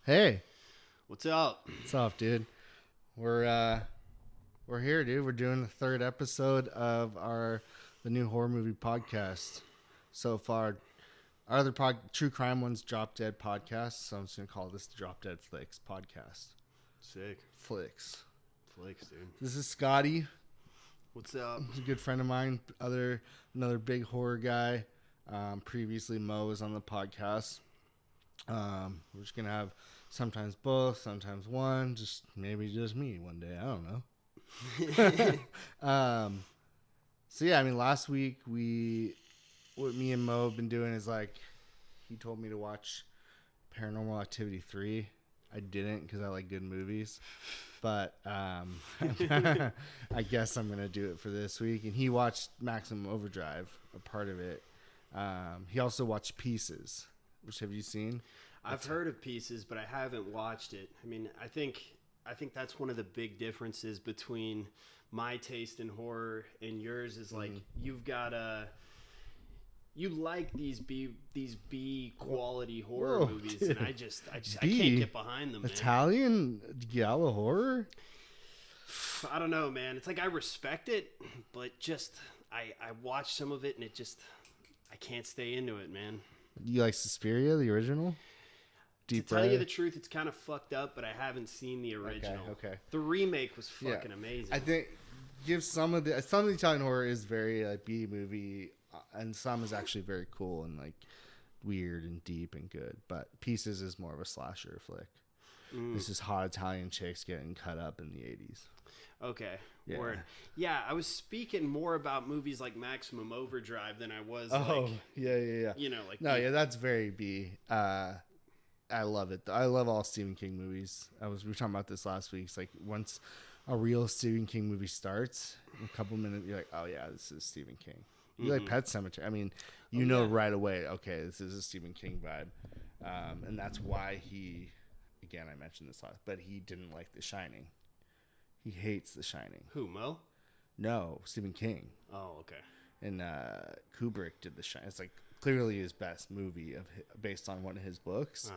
Hey, What's up? what's up, dude? We're here, dude. We're doing the third episode of the new horror movie podcast. So far, our other true crime one's Drop Dead podcast, so I'm just gonna call this the Drop Dead Flix podcast. Sick. Flix. Flix, dude. This is Scottie. What's up? He's a good friend of mine. Another big horror guy. Previously, Mo was on the podcast. We're just gonna have sometimes both, sometimes one, maybe just me one day. I don't know. So yeah, I mean, last week what me and Mo have been doing is he told me to watch Paranormal Activity 3. I didn't because I like good movies, but I guess I'm gonna do it for this week. And he watched Maximum Overdrive, a part of it. He also watched Pieces, which have you seen? I've heard of Pieces, but I haven't watched it. I mean, I think that's one of the big differences between my taste in horror and yours is you've got you like these B quality horror movies, dude. And I can't get behind them. Italian giallo horror. I don't know, man. It's like I respect it, but just I watch some of it and I can't stay into it, man. You like Suspiria, the original? To tell you the truth, it's kind of fucked up, but I haven't seen the original. Okay. The remake was fucking amazing. I think some of the Italian horror is very B movie, and some is actually very cool and weird and deep and good. But Pieces is more of a slasher flick. This is hot Italian chicks getting cut up in the 80s. Okay. Yeah. Word. Yeah, I was speaking more about movies like Maximum Overdrive than I was yeah. You know, that's very B. I love it. I love all Stephen King movies. We were talking about this last week. It's once a real Stephen King movie starts, in a couple minutes, you're like, oh yeah, this is Stephen King. You like Pet Sematary. I mean, right away, okay, this is a Stephen King vibe. And that's why again, I mentioned this last, but he didn't like The Shining. He hates The Shining. Who, Mo? No, Stephen King. Oh, okay. And Kubrick did The Shining. It's clearly his best movie based on one of his books,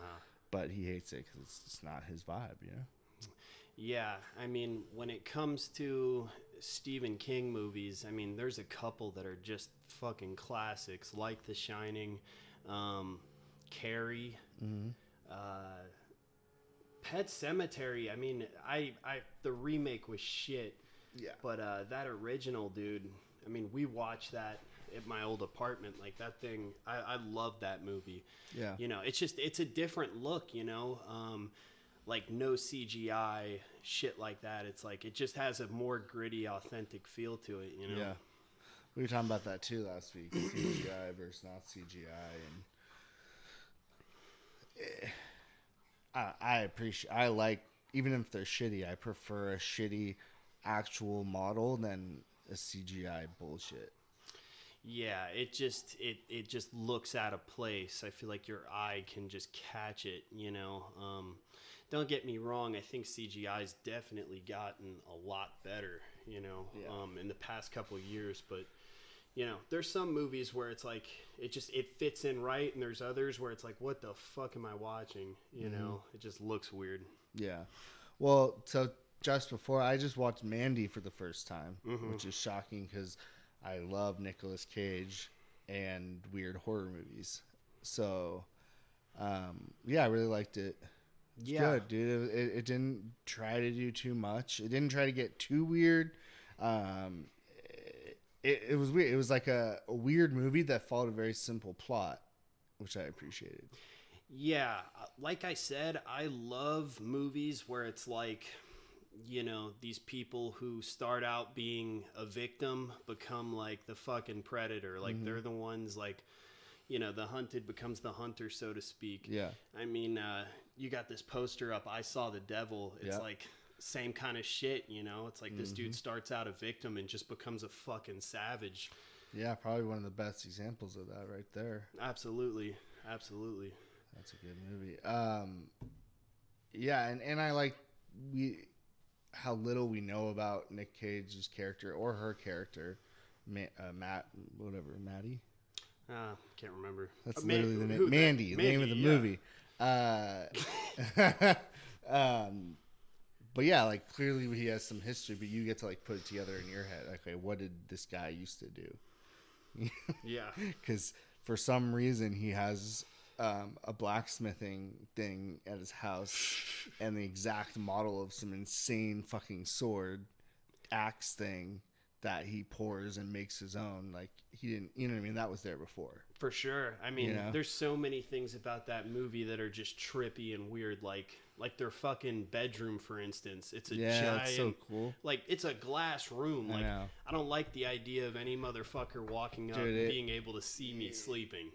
but he hates it because it's just not his vibe, you know? Yeah, I mean, when it comes to Stephen King movies, I mean, there's a couple that are just fucking classics, like The Shining, Carrie, Pet Sematary. I mean, the remake was shit. Yeah. But that original, dude, I mean, we watched that at my old apartment. That thing, I love that movie. Yeah. You know, it's a different look, you know? No CGI, shit like that. It's it just has a more gritty, authentic feel to it, you know? Yeah. We were talking about that too last week. CGI versus not CGI. And I like, even if they're shitty, I prefer a shitty actual model than a CGI bullshit. Yeah, it just looks out of place. I feel like your eye can just catch it, you know. Don't get me wrong, I think CGI's definitely gotten a lot better, you know, in the past couple of years, but you know, there's some movies where it's it fits in right, and there's others where it's what the fuck am I watching? You know, it just looks weird. Yeah. Well, so just before, I just watched Mandy for the first time, which is shocking because I love Nicolas Cage and weird horror movies. So, I really liked it. It's good, dude. It didn't try to do too much. It didn't try to get too weird. It was weird. It was a weird movie that followed a very simple plot, which I appreciated. Yeah, like I said, I love movies where it's you know, these people who start out being a victim become the fucking predator. They're the ones you know, the hunted becomes the hunter, so to speak. Yeah. I mean, you got this poster up, I Saw the Devil. It's same kind of shit, you know? It's this dude starts out a victim and just becomes a fucking savage. Yeah, probably one of the best examples of that right there. Absolutely. That's a good movie. And I like how little we know about Nick Cage's character or her character, Maddie. Can't remember. That's literally the name. Mandy, the name of the movie. But yeah, like clearly he has some history, but you get to like put it together in your head. Okay, what did this guy used to do? Yeah. Because for some reason he has a blacksmithing thing at his house and the exact model of some insane fucking sword axe thing that he pours and makes his own. Like he didn't, you know what I mean? That was there before. For sure. I mean, You know? there's so many things about that movie that are just trippy and weird. Like their fucking bedroom, for instance. It's a giant, it's so cool. like it's a glass room. Like I don't like the idea of any motherfucker walking up and being able to see me sleeping.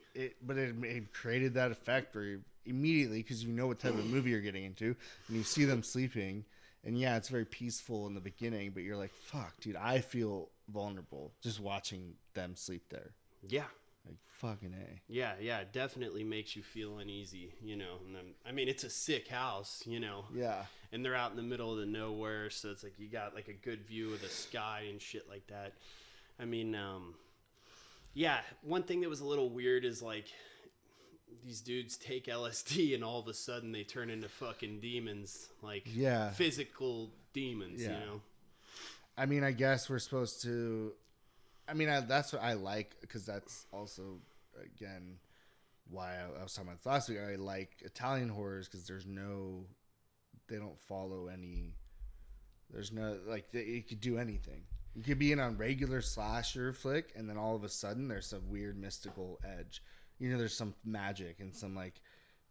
But it created that effect where immediately, because you know what type of movie you're getting into, and you see them sleeping, and yeah, it's very peaceful in the beginning, but you're like, fuck, dude, I feel vulnerable just watching them sleep there. Yeah. Like, fucking A. Yeah, it definitely makes you feel uneasy, you know. And then, I mean, it's a sick house, you know. Yeah. And they're out in the middle of the nowhere, so it's like you got like a good view of the sky and shit like that. I mean, yeah, one thing that was a little weird is like these dudes take LSD and all of a sudden they turn into fucking demons, like physical demons, you know. I mean, I guess we're supposed to. I mean, that's what I like, because that's also, again, why I was talking about last week. I like Italian horrors because they don't follow any. There's no, like, it could do anything. You could be in a regular slasher flick, and then all of a sudden there's some weird mystical edge. You know, there's some magic and some like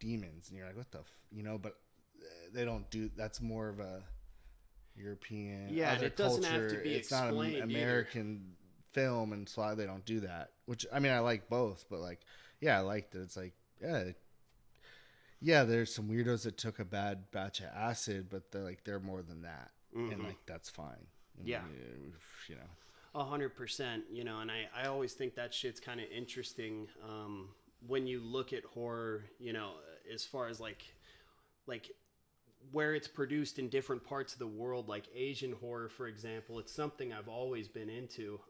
demons, and you're like, what the, but they don't do. That's more of a European, and it doesn't have to be it's not an American film, and so they don't do that. Which, I mean, I like both, but like, I like that it's like, there's some weirdos that took a bad batch of acid, but they're more than that, and like that's fine. Yeah, you know. 100%, and I always think that shit's kind of interesting when you look at horror, as far as like where it's produced in different parts of the world, like Asian horror, for example. It's something I've always been into.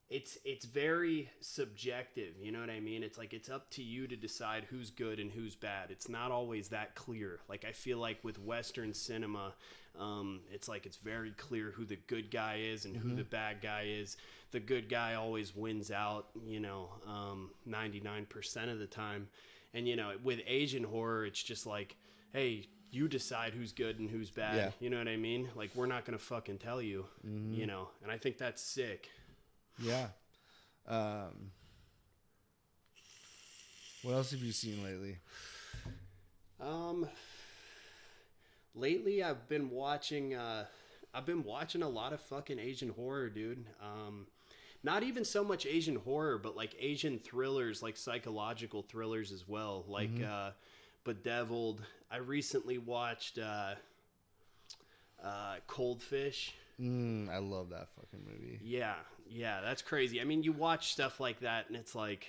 It's very subjective, you know what I mean? It's like it's up to you to decide who's good and who's bad. It's not always that clear. Like I feel like with Western cinema, it's like it's very clear who the good guy is and who the bad guy is. The good guy always wins out, 99% of the time. And with Asian horror, it's just like, hey, you decide who's good and who's bad. Yeah. You know what I mean? Like, we're not going to fucking tell you, and I think that's sick. Yeah. What else have you seen lately? Lately I've been watching a lot of fucking Asian horror, dude. Not even so much Asian horror, but like Asian thrillers, like psychological thrillers as well. Like, Bedeviled. I recently watched Cold Fish. I love that fucking movie. Yeah, that's crazy. I mean, you watch stuff like that, and it's like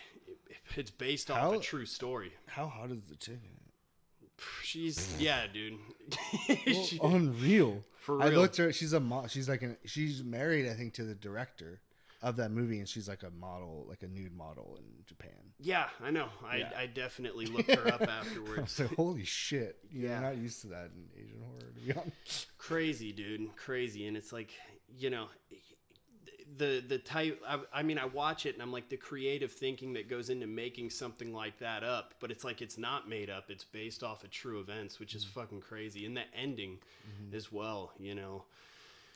it's based off a true story. How hot is the chicken? She's dude. Unreal. For real. I looked at her. She's a she's married, I think, to the director of that movie, and she's like a model, like a nude model in Japan. Yeah, I know. I definitely looked her up afterwards. I was like, holy shit. You're not used to that in Asian horror, to be honest. Crazy, dude. Crazy. And it's like, the type, I mean, I watch it and I'm like, the creative thinking that goes into making something like that up, but it's like, it's not made up. It's based off of true events, which is fucking crazy. And the ending as well,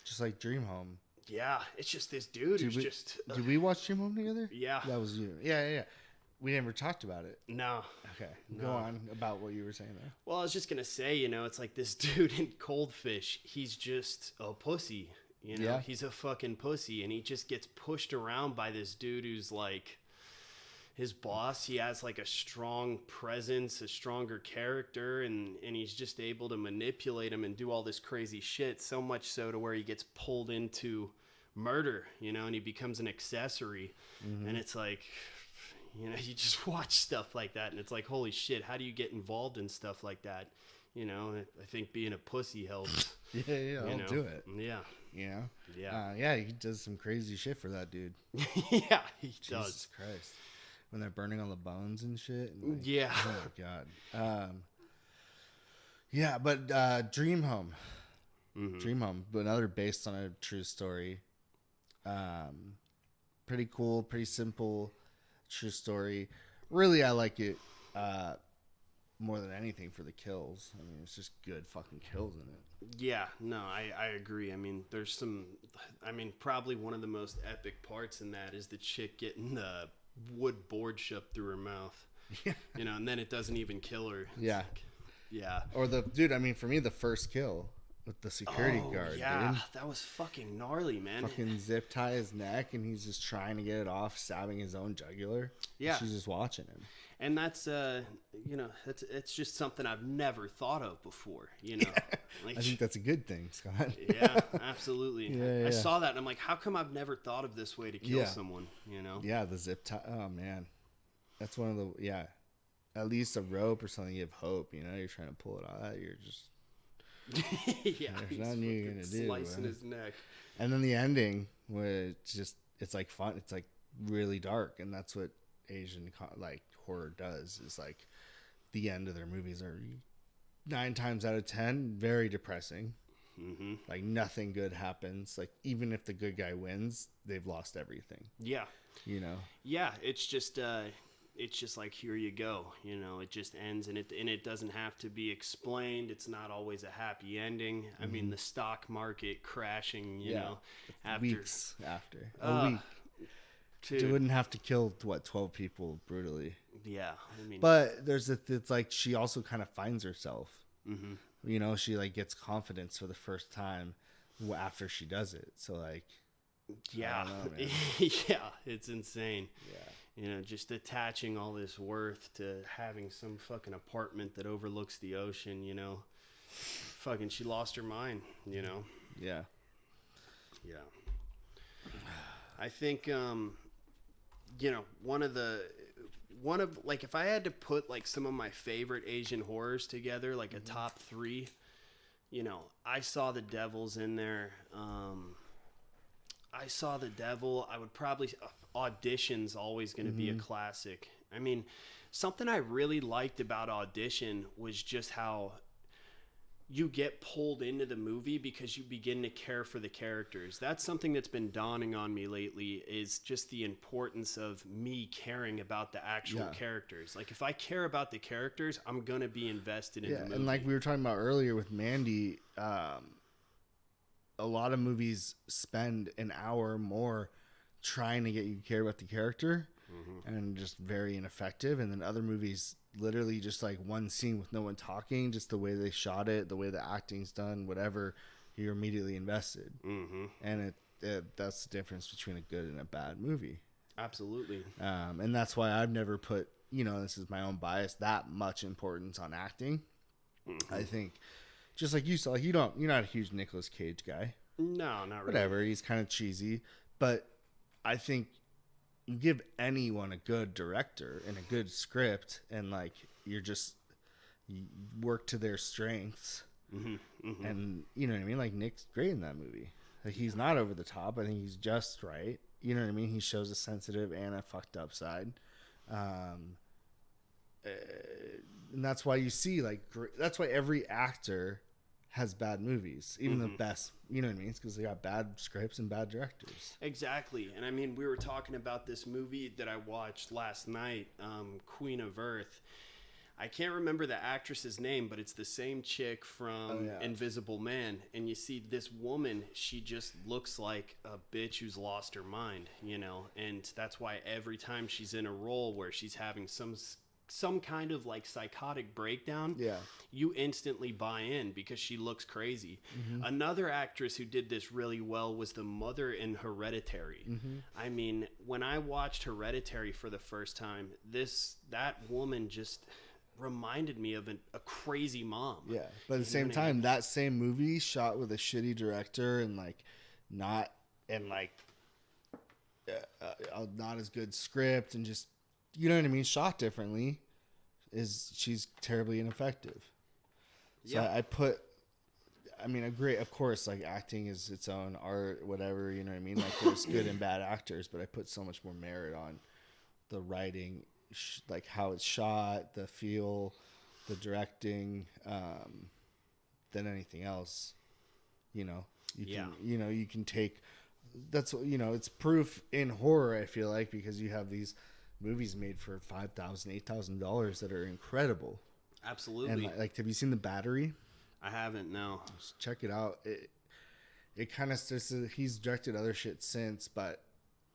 Just like Dream Home. Yeah, it's just this dude who's just... Did we watch Dream Home together? Yeah. That was you. Yeah. We never talked about it. No. Okay. Go on about what you were saying there. Well, I was just going to say, it's like this dude in Cold Fish, he's just a pussy, Yeah. He's a fucking pussy, and he just gets pushed around by this dude who's like... his boss. He has like a strong presence, a stronger character, and he's just able to manipulate him and do all this crazy shit, so much so to where he gets pulled into murder, and he becomes an accessory. And it's like, you just watch stuff like that and it's like, holy shit, how do you get involved in stuff like that? I think being a pussy helps. I'll do it. Yeah. Yeah, he does some crazy shit for that dude. Yeah, he does. Jesus Christ. When they're burning all the bones and shit. And yeah. Oh, my God. Yeah, but Dream Home. Mm-hmm. Dream Home, but another based on a true story. Pretty cool, pretty simple, true story. Really, I like it more than anything for the kills. I mean, it's just good fucking kills in it. Yeah, no, I agree. I mean, probably one of the most epic parts in that is the chick getting the wood board shoved through her mouth. Yeah. And then it doesn't even kill her. Yeah. Yeah. Or I mean, for me, the first kill with the security guard, yeah, dude. that was fucking gnarly, man. Fucking zip tie his neck, and he's just trying to get it off, stabbing his own jugular. Yeah. She's just watching him. And that's, it's just something I've never thought of before, Yeah. I think that's a good thing, Scott. Yeah, absolutely. Yeah. I saw that, and I'm like, how come I've never thought of this way to kill someone, Yeah, the zip tie. Oh, man. That's one of the, at least a rope or something, you have hope, you're trying to pull it out. You're just, yeah, there's nothing you're going to do. Slicing his neck. And then the ending, where it's like fun. It's like really dark. And that's what Asian horror does, is like the end of their movies are 9 times out of 10 very depressing. Mm-hmm. Like nothing good happens. Like even if the good guy wins, they've lost everything. Yeah. Yeah, it's just like, here you go. It just ends, and it doesn't have to be explained. It's not always a happy ending. Mm-hmm. I mean, the stock market crashing, after weeks after a week. You wouldn't have to kill 12 people brutally. Yeah, I mean, but it's like she also kind of finds herself. Mm-hmm. She like gets confidence for the first time after she does it. So like, yeah, I don't know, man. yeah, it's insane. Yeah, just attaching all this worth to having some fucking apartment that overlooks the ocean. Fucking, she lost her mind. Yeah. Yeah. I think one of like, if I had to put like some of my favorite Asian horrors together, like a top 3, I saw the Devil's in there. I saw the Devil. I would probably Audition's always going to be a classic. I mean, something I really liked about Audition was just how you get pulled into the movie because you begin to care for the characters. That's something that's been dawning on me lately, is just the importance of me caring about the actual characters. Like, if I care about the characters, I'm going to be invested in the movie. And like we were talking about earlier with Mandy, a lot of movies spend an hour more trying to get you to care about the character, and just very ineffective. And then other movies, literally just like one scene with no one talking, just the way they shot it, the way the acting's done, whatever, you're immediately invested. And that's the difference between a good and a bad movie. Absolutely. And that's why I've never put, this is my own bias, that much importance on acting. I think, just like you saw, you're not a huge Nicolas Cage guy. No, not really. Whatever, he's kind of cheesy, but I think you give anyone a good director and a good script, and like you work to their strengths, and you know what I mean. Like Nick's great in that movie. Like he's not over the top. I think he's just right. You know what I mean. He shows a sensitive and a fucked up side, and that's why you see that's why every actor has bad movies, even the best, you know what I mean? It's because they got bad scripts and bad directors. Exactly. And I mean, we were talking about this movie that I watched last night, Queen of Earth. I can't remember the actress's name, but it's the same chick from Invisible Man. And you see this woman, she just looks like a bitch who's lost her mind, and that's why every time she's in a role where she's having some kind of like psychotic breakdown, you instantly buy in because she looks crazy. Another actress who did this really well was the mother in Hereditary. I mean, when I watched Hereditary for the first time, that woman just reminded me of a crazy mom. Yeah, but at the same time, that same movie shot with a shitty director and not as good script, and just, you know what I mean, shot differently, she's terribly ineffective. So I agree, of course, like acting is its own art, whatever, you know what I mean? Like there's good and bad actors, but I put so much more merit on the writing, like how it's shot, the feel, the directing, than anything else. You know, Yeah. you can take, that's, it's proof in horror, I feel like, because you have these movies made for $5,000, $8,000 that are incredible. Absolutely. And like, have you seen The Battery? I haven't, no. Just check it out. It kind of starts to, he's directed other shit since, but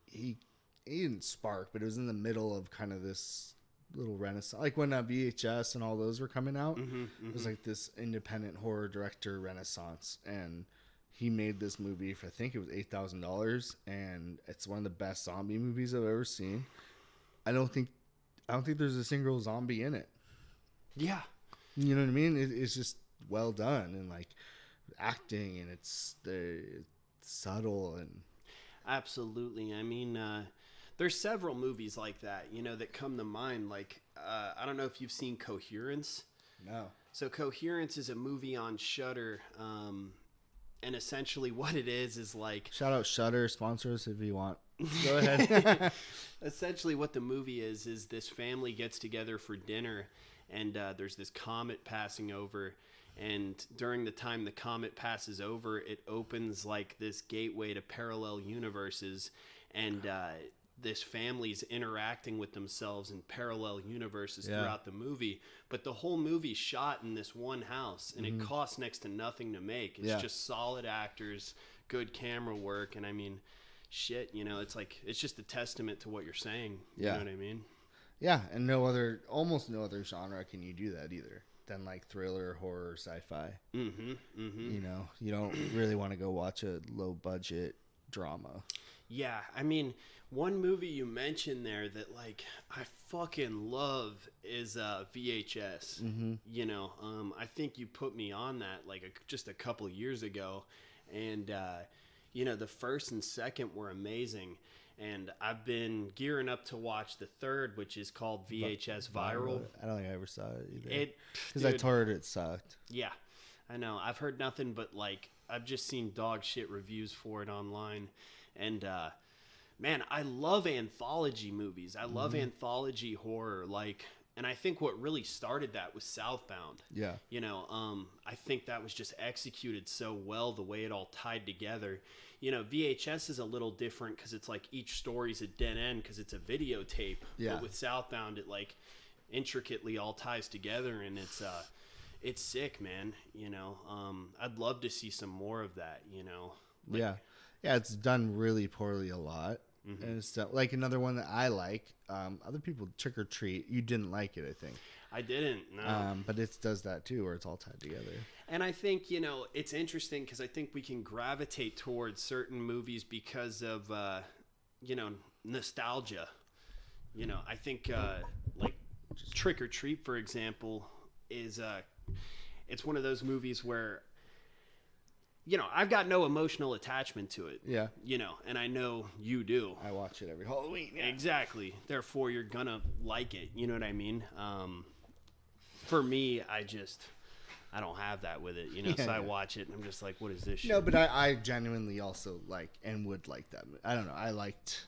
he didn't spark, but it was in the middle of kind of this little renaissance, like when VHS and all those were coming out. It was like this independent horror director renaissance, and he made this movie for, I think it was $8,000, and it's one of the best zombie movies I've ever seen. I don't think there's a single zombie in it. Yeah. You know what I mean? It's just well done, and like acting, and it's subtle and absolutely. I mean, there's several movies like that, that come to mind. Like, I don't know if you've seen Coherence. No. So Coherence is a movie on Shudder, and essentially what it is like... Shout out Shudder, sponsor us if you want. Go ahead. Essentially what the movie is this family gets together for dinner, and there's this comet passing over, and during the time the comet passes over, it opens like this gateway to parallel universes, and this family's interacting with themselves in parallel universes throughout the movie. But the whole movie's shot in this one house, and it costs next to nothing to make. It's just solid actors, good camera work, and I mean, shit, it's like, it's just a testament to what you're saying. You know what I mean? Yeah, and almost no other genre can you do that either than like thriller, horror, sci-fi. You don't really want to go watch a low budget drama. Yeah, I mean, one movie you mentioned there that like I fucking love is VHS. I think you put me on that like just a couple of years ago, and the first and second were amazing, and I've been gearing up to watch the third, which is called VHS Viral. I don't think I ever saw it either. Because I heard it sucked. Yeah, I know. I've heard nothing but like I've just seen dog shit reviews for it online, and man, I love anthology movies. I love anthology horror, like. And I think what really started that was Southbound. Yeah. I think that was just executed so well, the way it all tied together. VHS is a little different because it's like each story's a dead end because it's a videotape. Yeah. But with Southbound, it like intricately all ties together, and it's sick, man. I'd love to see some more of that, Like, yeah, it's done really poorly a lot. And it's like another one that I like. Other people, Trick or Treat. You didn't like it, I think. I didn't. No. But it does that too, where it's all tied together. And I think it's interesting because I think we can gravitate towards certain movies because of nostalgia. I think like Trick or Treat, for example, is it's one of those movies where. I've got no emotional attachment to it. Yeah. And I know you do. I watch it every Halloween. Yeah. Exactly. Therefore, you're gonna like it. You know what I mean? For me, I don't have that with it. So I watch it and I'm just like, what is this shit? No, but I genuinely also like and would like that. I don't know. I liked...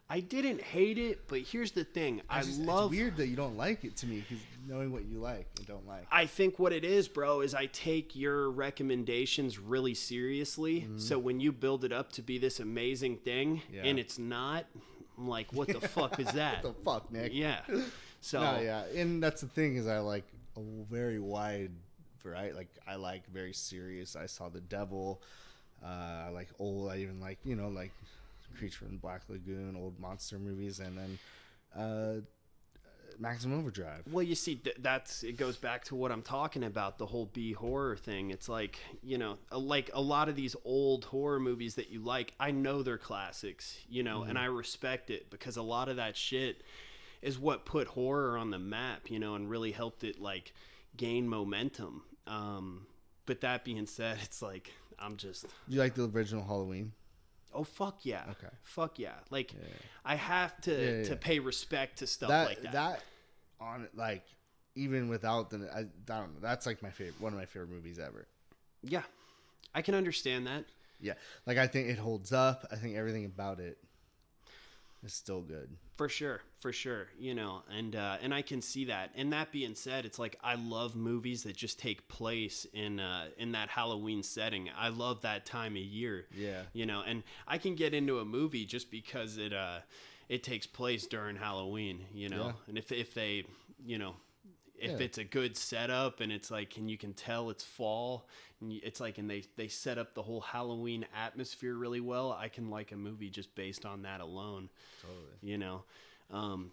I didn't hate it, but here's the thing. It's weird that you don't like it to me, because knowing what you like and don't like. I think what it is, bro, is I take your recommendations really seriously. So when you build it up to be this amazing thing and it's not, I'm like, what the fuck is that? What the fuck, Nick? Yeah. So no, yeah, and that's the thing is I like a very wide variety. Like I like very serious. I saw The Devil. I like old. I even like like. Creature from the Black Lagoon, old monster movies, and then Maximum Overdrive. Well, you see, it goes back to what I'm talking about, the whole B horror thing. It's like, like a lot of these old horror movies that you like, I know they're classics, and I respect it because a lot of that shit is what put horror on the map, and really helped it like gain momentum. But that being said, it's like, Do you like the original Halloween? Oh, fuck yeah. Okay. Fuck yeah. Like, I have to pay respect to stuff like that. That, like, even without I don't know. That's, like, one of my favorite movies ever. Yeah. I can understand that. Yeah. Like, I think it holds up. I think everything about it is still good. For sure, you know, and I can see that. And that being said, it's like I love movies that just take place in that Halloween setting. I love that time of year. Yeah. You know, and I can get into a movie just because it takes place during Halloween, you know. Yeah. And if they, you know, if Yeah. it's a good setup and it's like, and you can tell it's fall, and it's like, and they set up the whole Halloween atmosphere really well, I can like a movie just based on that alone. Totally. You know,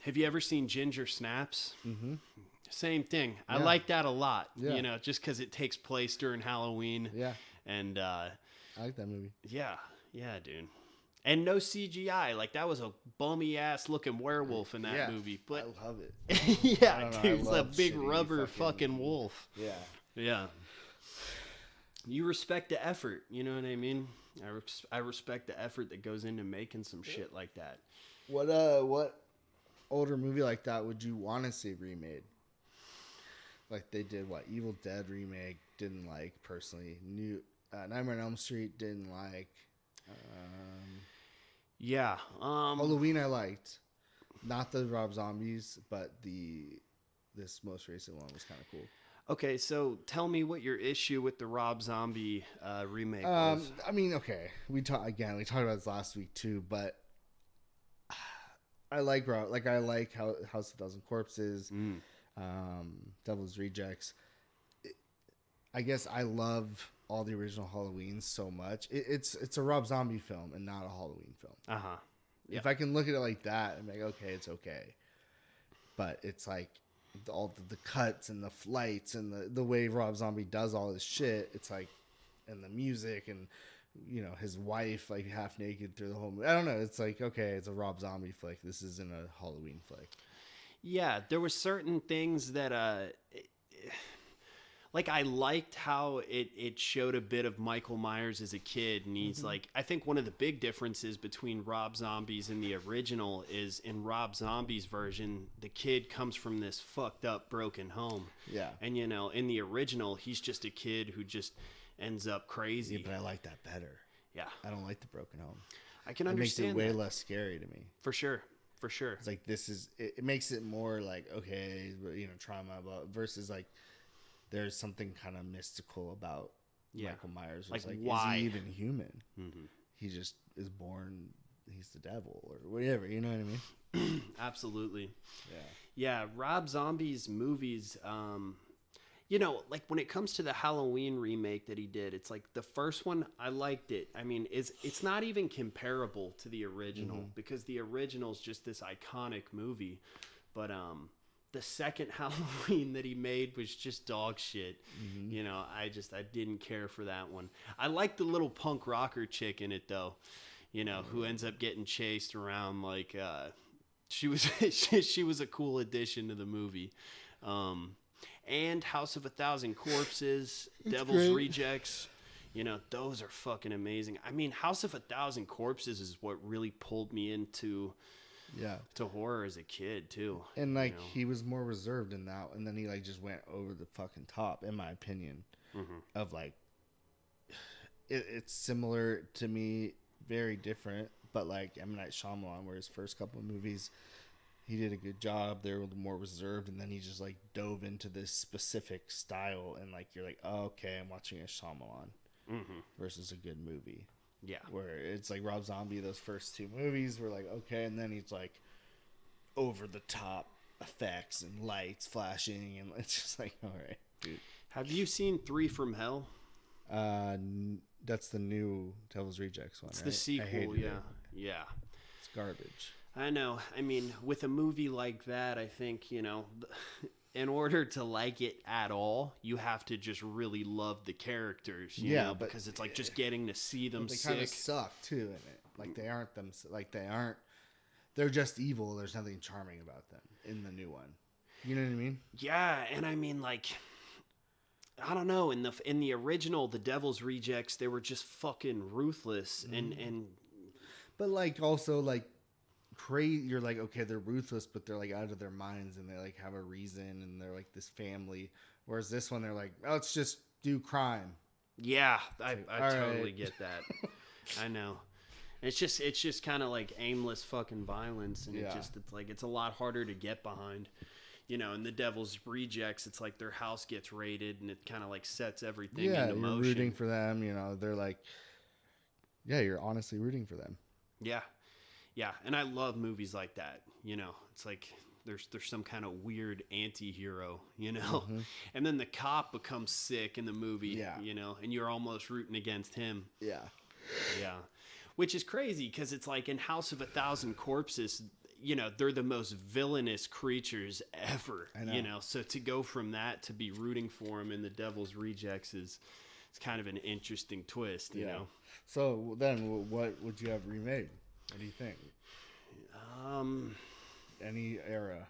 have you ever seen Ginger Snaps? Mm-hmm. Same thing. I Yeah. like that a lot. Yeah. You know, just because it takes place during Halloween. Yeah. And I like that movie. yeah, dude. And no CGI. Like that was a bummy ass looking werewolf in that movie. But I love it. yeah, know, dude, it's a love big shitty rubber fucking wolf. Yeah. Yeah. You respect the effort. You know what I mean? I respect the effort that goes into making some shit like that. What older movie like that would you want to see remade? Like they did what Evil Dead remake, didn't like personally. New Nightmare on Elm Street didn't like. Yeah. Halloween I liked, not the Rob Zombies, but this most recent one was kind of cool. Okay, so tell me what your issue with the Rob Zombie remake was. I mean, okay, we talked about this last week too, but I like House of Thousand Corpses, Devil's Rejects. I guess I love all the original Halloweens so much. It's a Rob Zombie film and not a Halloween film. Uh-huh. Yeah. If I can look at it like that, I'm like, okay, it's okay. But it's like all the cuts and the flights and the way Rob Zombie does all this shit. It's like, and the music and, you know, his wife like half naked through the whole movie. I don't know. It's like, okay, it's a Rob Zombie flick. This isn't a Halloween flick. Yeah, there were certain things that like I liked how it showed a bit of Michael Myers as a kid, and he's like, I think one of the big differences between Rob Zombie's and the original is in Rob Zombie's version, the kid comes from this fucked up broken home. Yeah. And you know, in the original, he's just a kid who just ends up crazy. Yeah, but I like that better. Yeah. I don't like the broken home. I can It makes understand it way that. less scary to me. For sure. It's like it makes it more like, okay, you know, trauma versus like there's something kind of mystical about Michael Myers. Like, Is why? he even human? Mm-hmm. He just is born, he's the devil or whatever, you know what I mean? Absolutely. Yeah. Yeah, Rob Zombie's movies, you know, like when it comes to the Halloween remake that he did, it's like the first one, I liked it. I mean, it's not even comparable to the original because the original is just this iconic movie. But the second Halloween that he made was just dog shit. You know, I didn't care for that one. I like the little punk rocker chick in it though, you know, who ends up getting chased around like she was she was a cool addition to the movie. And House of a Thousand Corpses, Devil's Rejects, you know, those are fucking amazing. I mean, House of a Thousand Corpses is what really pulled me into to horror as a kid too. And like, you know? he was more reserved in that, and then he like just went over the fucking top, in my opinion. Of like, it's similar to me, very different, but like M. Night Shyamalan, where his first couple of movies, he did a good job. They were more reserved, and then he just like dove into this specific style, and like you're like, oh, okay, I'm watching a Shyamalan versus a good movie. Yeah, where it's like Rob Zombie, those first two movies were like, okay, and then he's like over the top effects and lights flashing, and it's just like, all right, dude. Have you seen 3 from Hell? That's the new Devil's Rejects one. It's right? the sequel. Yeah. It's garbage. I know. I mean, with a movie like that, I think, you know, in order to like it at all, you have to just really love the characters, you know, because it's like just getting to see them they sick. kind of suck too in it. Like they aren't them. Like they aren't. They're just evil. There's nothing charming about them in the new one. You know what I mean? Yeah, and I mean, like, I don't know. In the original, the Devil's Rejects, they were just fucking ruthless, and but like also like. Crazy, you're like, okay, they're ruthless, but they're like out of their minds, and they like have a reason, and they're like this family. Whereas this one, they're like, oh, let's just do crime. Yeah, I totally right. get that. I know. It's just kind of like aimless fucking violence, and it's a lot harder to get behind. And the Devil's Rejects, it's like their house gets raided, and it kind of like sets everything into motion. You're rooting for them. They're like, you're honestly rooting for them. Yeah, and I love movies like that. It's like there's some kind of weird anti-hero, Mm-hmm. and then the cop becomes sick in the movie, and you're almost rooting against him. Yeah. Which is crazy because it's like in House of a Thousand Corpses, they're the most villainous creatures ever. I know. So to go from that to be rooting for him in the Devil's Rejects it's kind of an interesting twist, you know. So then, what would you have remade? What do you think? Any era.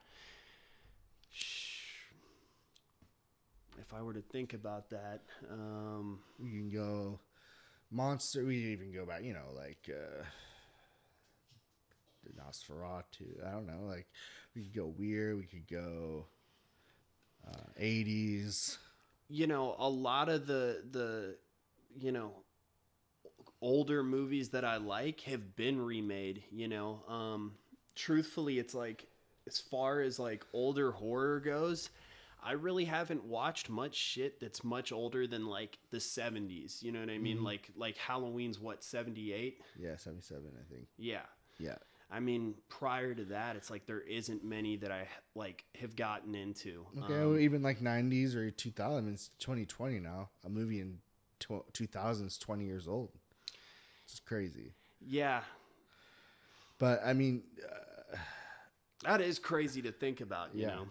If I were to think about that, we can go monster. We even go back, like Nosferatu. I don't know. Like we could go weird. We could go 80s. A lot of the older movies that I like have been remade. Truthfully, it's like as far as like older horror goes, I really haven't watched much shit that's much older than like the 70s. You know what I mean? Mm-hmm. Like Halloween's what, 78? Yeah, 77, I think. Yeah. Yeah. I mean, prior to that, it's like there isn't many that I like have gotten into. Okay, well, even like 90s or 2000s, it's 2020 now. A movie in 2000 is 20 years old. It's crazy. Yeah. But I mean, that is crazy to think about, you know.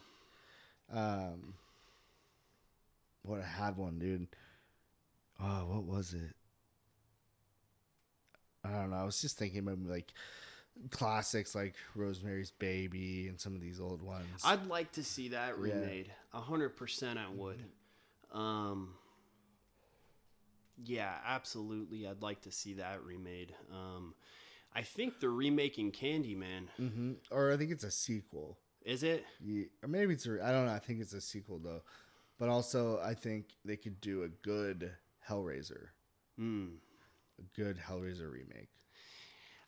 What I had one, dude. Oh, what was it? I don't know. I was just thinking about like classics like Rosemary's Baby and some of these old ones. I'd like to see that remade. 100% I would. Yeah, absolutely. I'd like to see that remade. I think they're remaking Candyman. Mm-hmm. Or I think it's a sequel. Is it? Yeah, or maybe it's I don't know. I think it's a sequel though. But also I think they could do a good Hellraiser. A good Hellraiser remake.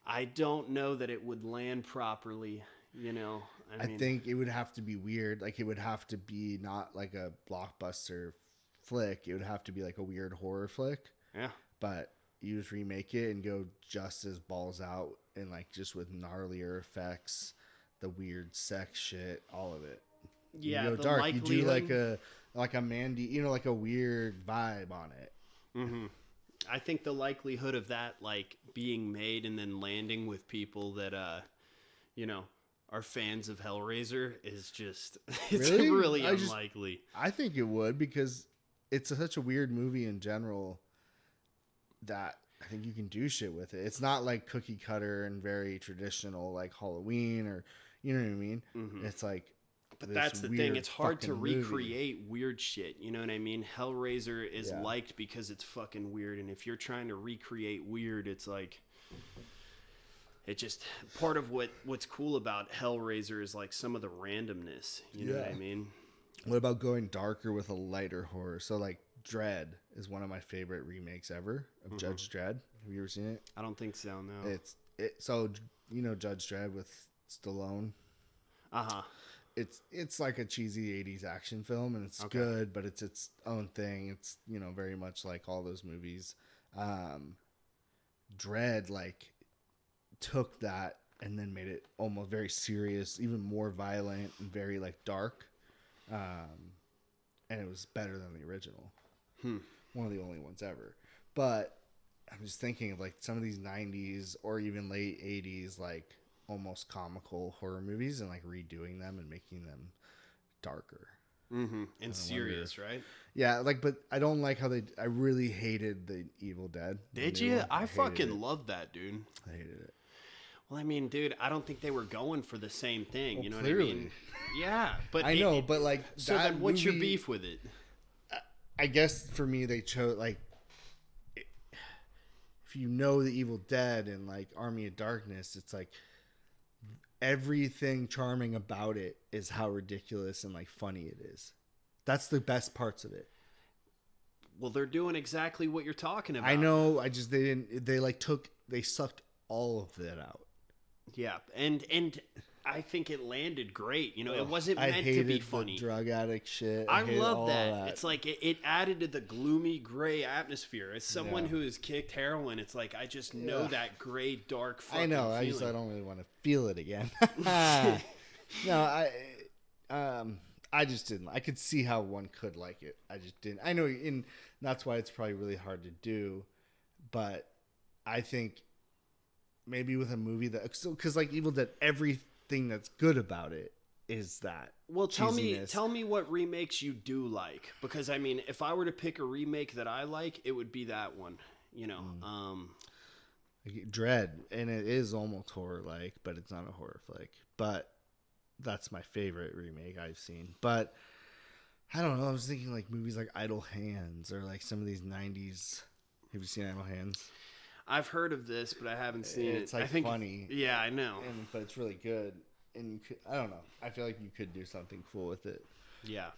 I don't know that it would land properly, I mean, think it would have to be weird. Like it would have to be not like a blockbuster flick. It would have to be like a weird horror flick. Yeah. But you just remake it and go just as balls out and like just with gnarlier effects, the weird sex shit, all of it. Yeah. You go dark. You do like a Mandy, like a weird vibe on it. Mm-hmm. I think the likelihood of that like being made and then landing with people that are fans of Hellraiser is just it's really unlikely. I think it would because it's such a weird movie in general that I think you can do shit with it. It's not like cookie cutter and very traditional like Halloween or you know what I mean? Mm-hmm. It's like but that's the thing. It's hard to recreate weird shit. You know what I mean? Hellraiser is liked because it's fucking weird. And if you're trying to recreate weird, it's like... It just... Part of what's cool about Hellraiser is like some of the randomness. You know what I mean? What about going darker with a lighter horror? So like Dredd is one of my favorite remakes ever of Judge Dredd. Have you ever seen it? I don't think so, no. So, Judge Dredd with Stallone? Uh-huh. It's like a cheesy 80s action film and it's good, but it's its own thing. It's, very much like all those movies. Dredd like took that and then made it almost very serious, even more violent and very like dark. And it was better than the original. One of the only ones ever. But I'm just thinking of like some of these 90s or even late 80s like almost comical horror movies and like redoing them and making them darker and serious, right? Yeah, like, but I don't like how I really hated the Evil Dead. Did you? I fucking loved that, dude. I hated it. Well, I mean, dude, I don't think they were going for the same thing. You know clearly. what I mean? Yeah, but I know, but like, so then what's your beef with it? I guess for me, they chose like, if you know the Evil Dead and like Army of Darkness, it's like everything charming about it is how ridiculous and like funny it is. That's the best parts of it. Well, they're doing exactly what you're talking about. I know. They sucked all of it out. Yeah, and I think it landed great. You know, it wasn't I meant to hated be the funny. drug addict shit. I hated love all that. It's like it added to the gloomy gray atmosphere. As someone Yeah. who has kicked heroin, it's like I just know Yeah. that gray, dark fucking I know. feeling. I don't really want to feel it again. No, I just didn't. I could see how one could like it. I just didn't. I know, and that's why it's probably really hard to do. But I think maybe with a movie that, because like Evil Dead, everything that's good about it is that. Well, tell cheesiness. me what remakes you do like, because I mean, if I were to pick a remake that I like, it would be that one. You know, Like Dread, and it is almost horror like, but it's not a horror flick. But that's my favorite remake I've seen. But I don't know. I was thinking like movies like Idle Hands or like some of these '90s. Have you seen Idle Hands? I've heard of this, but I haven't seen it. It's like I think, funny. Yeah, I know. But it's really good. And you could, I don't know. I feel like you could do something cool with it. Yeah.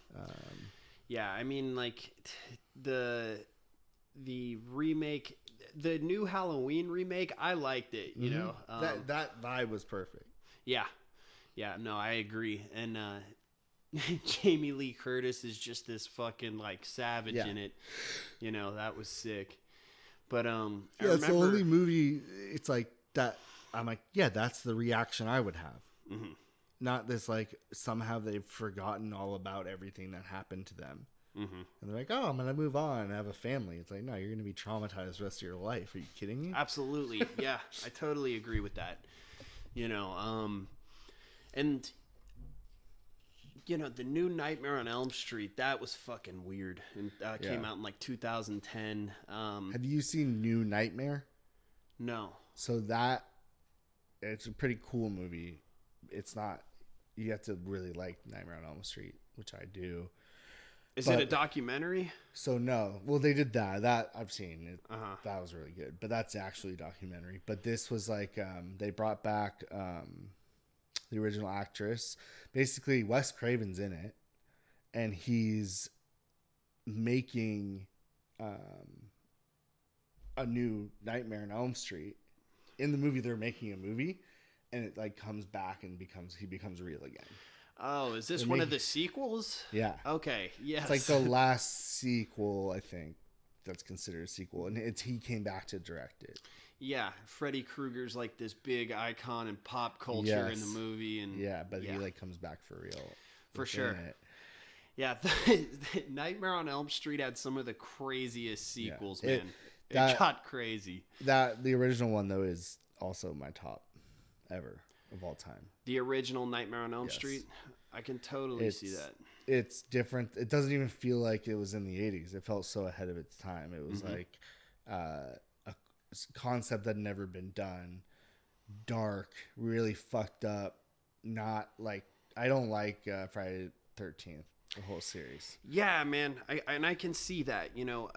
Yeah, I mean, like the remake, the new Halloween remake, I liked it. You know, that vibe was perfect. Yeah, no, I agree. And Jamie Lee Curtis is just this fucking like savage in it. You know, that was sick. But it's the only movie. It's like that. I'm like, yeah, that's the reaction I would have. Mm-hmm. Not this like somehow they've forgotten all about everything that happened to them. Mm-hmm. And they're like, oh, I'm gonna move on and have a family. It's like, no, you're gonna be traumatized the rest of your life. Are you kidding me? Absolutely. Yeah, I totally agree with that. You know, and you know, the new Nightmare on Elm Street, that was fucking weird. And came out in like 2010. Have you seen New Nightmare? No. So it's a pretty cool movie. It's not, you have to really like Nightmare on Elm Street, which I do. Is it a documentary? So no. Well, they did that I've seen it. That was really good, but that's actually a documentary. But this was like, they brought back, the original actress. Basically, Wes Craven's in it, and he's making a new Nightmare on Elm Street. In the movie, they're making a movie, and it like comes back and he becomes real again. Oh, is this one of the sequels? Yeah. Okay. Yes. It's like the last sequel, I think, that's considered a sequel, and he came back to direct it. Yeah, Freddy Krueger's like this big icon in pop culture in the movie, and he like comes back for real. For sure. It. Yeah, Nightmare on Elm Street had some of the craziest sequels, man. It got crazy. The original one though is also my top ever of all time. The original Nightmare on Elm Street, I can totally see that. It's different. It doesn't even feel like it was in the 80s. It felt so ahead of its time. It was like a concept that had never been done. Dark, really fucked up. Not like, I don't like Friday the 13th, the whole series. Yeah, man. I can see that, you know,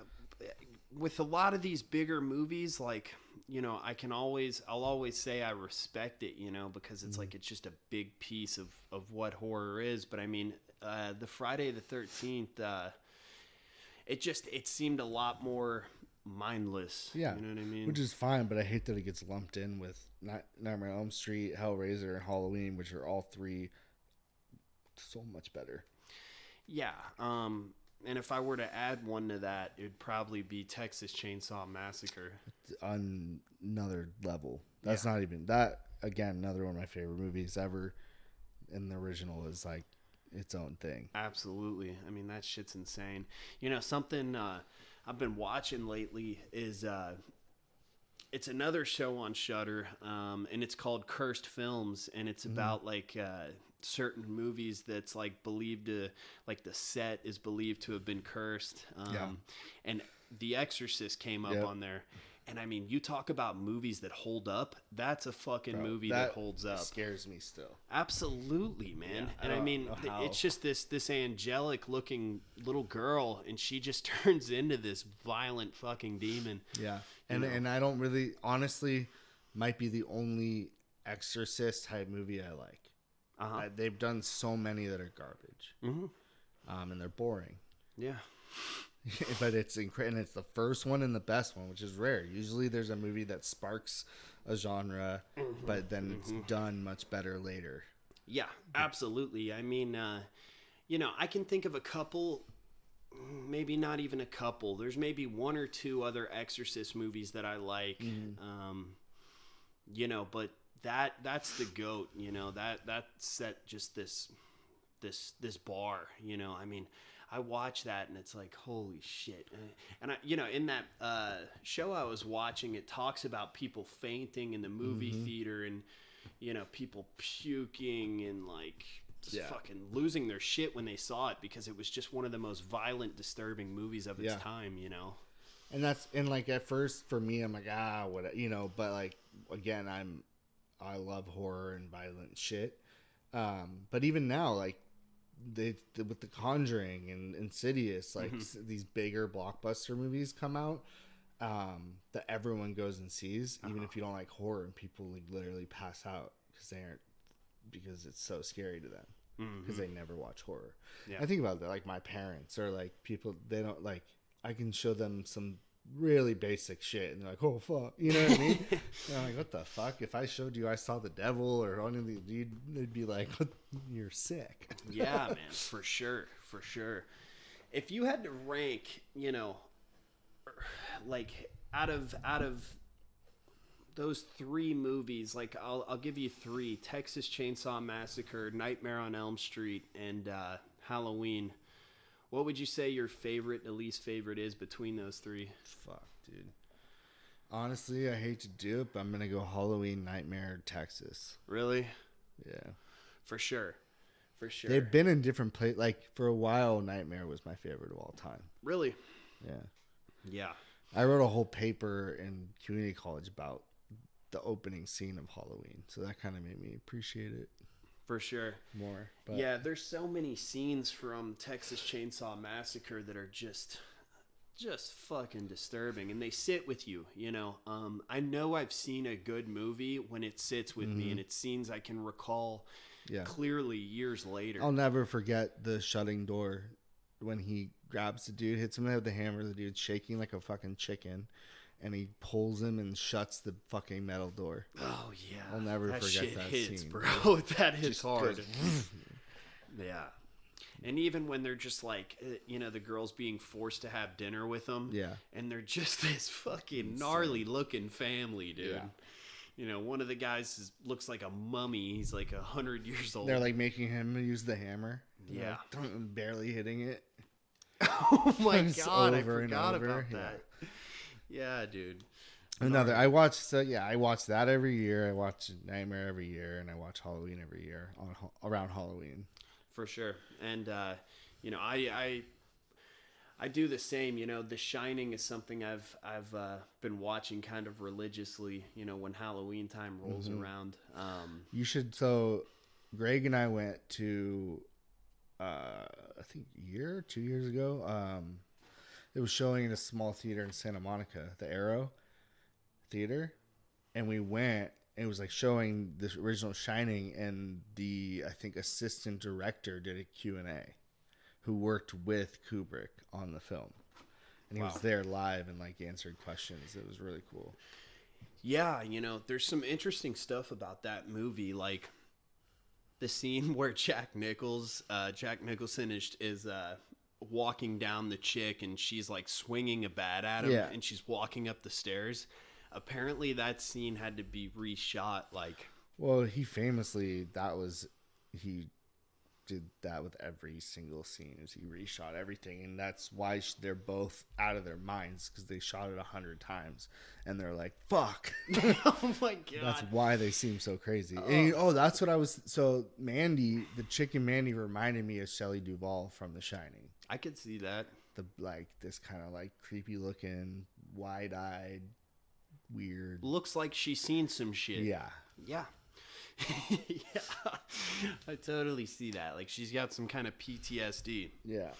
with a lot of these bigger movies, like, you know, I'll always say I respect it, you know, because it's like, it's just a big piece of what horror is. But I mean, the Friday the 13th, it seemed a lot more mindless. Yeah. You know what I mean? Which is fine, but I hate that it gets lumped in with Nightmare on Elm Street, Hellraiser, and Halloween, which are all three so much better. Yeah. And if I were to add one to that, it'd probably be Texas Chainsaw Massacre. On another level. That's not even that. Again, another one of my favorite movies ever. And the original is like its own thing. Absolutely. I mean, that shit's insane. You know, something I've been watching lately is it's another show on Shudder, and it's called Cursed Films, and it's about like certain movies that's like believed to, like the set is believed to have been cursed. And The Exorcist came up on there. And I mean, you talk about movies that hold up. That's a fucking movie that holds up. Scares me still. Absolutely, man. Yeah, and I mean, it's just this angelic looking little girl, and she just turns into this violent fucking demon. Yeah. And I don't really, honestly, might be the only Exorcist type movie I like. They've done so many that are garbage. And they're boring. Yeah. but it's incredible, and it's the first one and the best one, which is rare. Usually there's a movie that sparks a genre, but then it's done much better later. Yeah, absolutely. I mean, I can think of a couple, maybe not even a couple. There's maybe one or two other Exorcist movies that I like. But that's the GOAT. That set just this bar. I mean, I watch that and it's like, holy shit. And in that show I was watching, it talks about people fainting in the movie theater and people puking and like just fucking losing their shit when they saw it, because it was just one of the most violent, disturbing movies of its time. And like at first for me, I'm like, what, but like, again, I love horror and violent shit. But even now, like, with The Conjuring and Insidious, like these bigger blockbuster movies come out that everyone goes and sees, even if you don't like horror, and people like literally pass out because it's so scary to them because they never watch horror. I think about that, like my parents or like people, they don't like, I can show them some really basic shit and they're like, oh fuck, you know what I mean? And I'm like, what the fuck? If I showed you I saw the devil or anything, they'd be like, you're sick. Yeah, man, for sure. If you had to rank, like out of those three movies, like I'll give you three: Texas Chainsaw Massacre, Nightmare on Elm Street, and Halloween. What would you say your favorite and least favorite is between those three? Fuck, dude. Honestly, I hate to do it, but I'm going to go Halloween, Nightmare, Texas. Really? Yeah. For sure. They've been in different places. Like, for a while, Nightmare was my favorite of all time. Really? Yeah. Yeah. I wrote a whole paper in community college about the opening scene of Halloween, so that kind of made me appreciate it. For sure. More. But. Yeah, there's so many scenes from Texas Chainsaw Massacre that are just fucking disturbing, and they sit with you. I know I've seen a good movie when it sits with me, and it's scenes I can recall clearly years later. I'll never forget the shutting door when he grabs the dude, hits him with the hammer. The dude's shaking like a fucking chicken, and he pulls him and shuts the fucking metal door. Oh yeah, I'll never forget shit that hits, scene, bro. That hits just hard. Goes, yeah. And even when they're just like, the girls being forced to have dinner with them. Yeah. And they're just this fucking gnarly looking family, dude. Yeah. One of the guys looks like a mummy. He's like 100 years old. They're like making him use the hammer. Yeah. Like, barely hitting it. Oh my God. I forgot about that. Yeah, dude. I watch that every year. I watch Nightmare every year, and I watch Halloween every year around Halloween. For sure. And I do the same. The Shining is something I've been watching kind of religiously, when Halloween time rolls around. You should. So Greg and I went to I think 2 years ago. It was showing in a small theater in Santa Monica, the Arrow Theater, and we went. It was like showing the original Shining, and the, I think, assistant director did a Q&A, who worked with Kubrick on the film, and he was there live and like answered questions. It was really cool. Yeah, there's some interesting stuff about that movie, like the scene where Jack Nicholson is walking down the chick, and she's like swinging a bat at him, and she's walking up the stairs. Apparently that scene had to be reshot. Well, he famously, he did that with every single scene, is he reshot everything, and that's why they're both out of their minds, because they shot it 100 times and they're like, fuck. Oh my God, that's why they seem so crazy. And, that's what I was. So Mandy, the chicken Mandy, reminded me of Shelley Duvall from The Shining. I could see that. This kind of like creepy looking, wide-eyed, weird. Looks like she's seen some shit. Yeah. Yeah. I totally see that. Like, she's got some kind of PTSD. Yeah.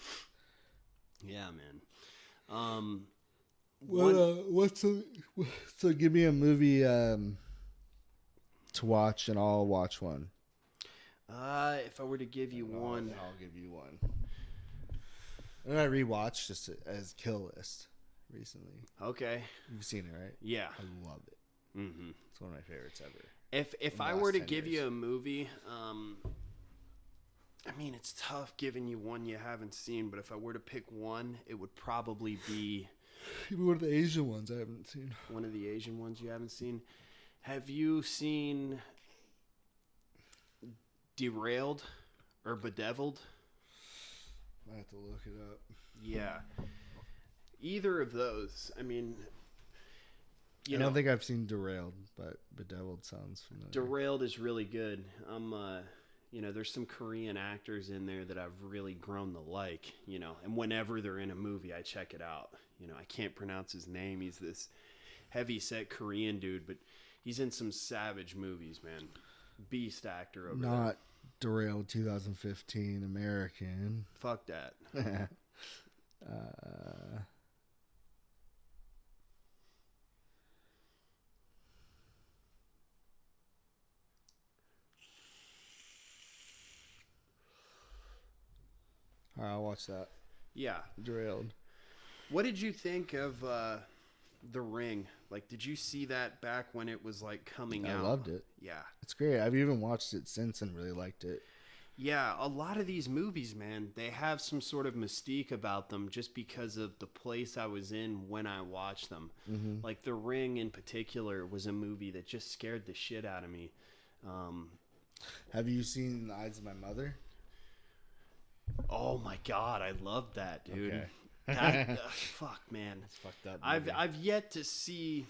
Yeah, man. So give me a movie to watch, and I'll watch one. If I were to give you one, I'll give you one. And I rewatched just as Kill List recently. Okay. You've seen it, right? Yeah. I love it. Mm-hmm. It's one of my favorites ever. If I were to give you a movie, I mean, it's tough giving you one you haven't seen, but if I were to pick one, it would probably be one of the Asian ones I haven't seen. One of the Asian ones you haven't seen. Have you seen Derailed or Bedeviled? I have to look it up. Yeah. Either of those. I mean, I don't think I've seen Derailed, but Bedeviled sounds familiar. Derailed is really good. There's some Korean actors in there that I've really grown to like, and whenever they're in a movie, I check it out. I can't pronounce his name. He's this heavy-set Korean dude, but he's in some savage movies, man. Beast actor over there. Not Derailed 2015 American. Fuck that. All right, I'll watch that. Yeah. Derailed. What did you think of The Ring? Like, did you see that back when it was, like, coming out? I loved it. Yeah. It's great. I've even watched it since and really liked it. Yeah, a lot of these movies, man, they have some sort of mystique about them just because of the place I was in when I watched them. Mm-hmm. Like, The Ring in particular was a movie that just scared the shit out of me. Have you seen The Eyes of My Mother? Oh my God, I loved that, dude. Okay. Fuck, man. It's fucked up. I've yet to see.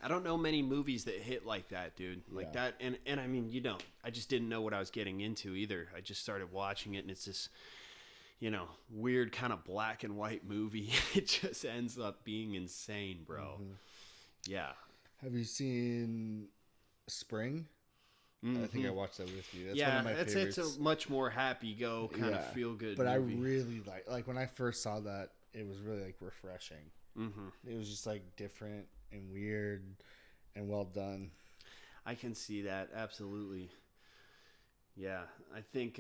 I don't know many movies that hit like that, dude. Like that, and I mean, you don't. I just didn't know what I was getting into either. I just started watching it, and it's this, weird kind of black and white movie. It just ends up being insane, bro. Mm-hmm. Yeah. Have you seen Spring? Mm-hmm. I think I watched that with you. That's one of my favorites. It's a much more happy-go kind of feel-good but movie. I really like when I first saw that, it was really like refreshing. Mm-hmm. It was just like different and weird and well done. I can see that, absolutely. Yeah, I think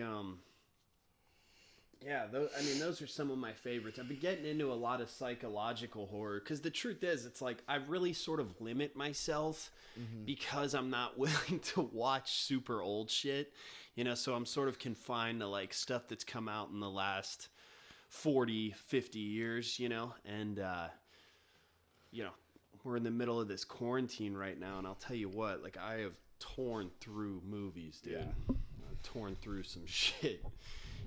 those are some of my favorites. I've been getting into a lot of psychological horror because the truth is, it's like I really sort of limit myself because I'm not willing to watch super old shit, so I'm sort of confined to like stuff that's come out in the last 40, 50 years, and, we're in the middle of this quarantine right now, and I'll tell you what, like I have torn through movies, dude. Yeah. I've torn through some shit.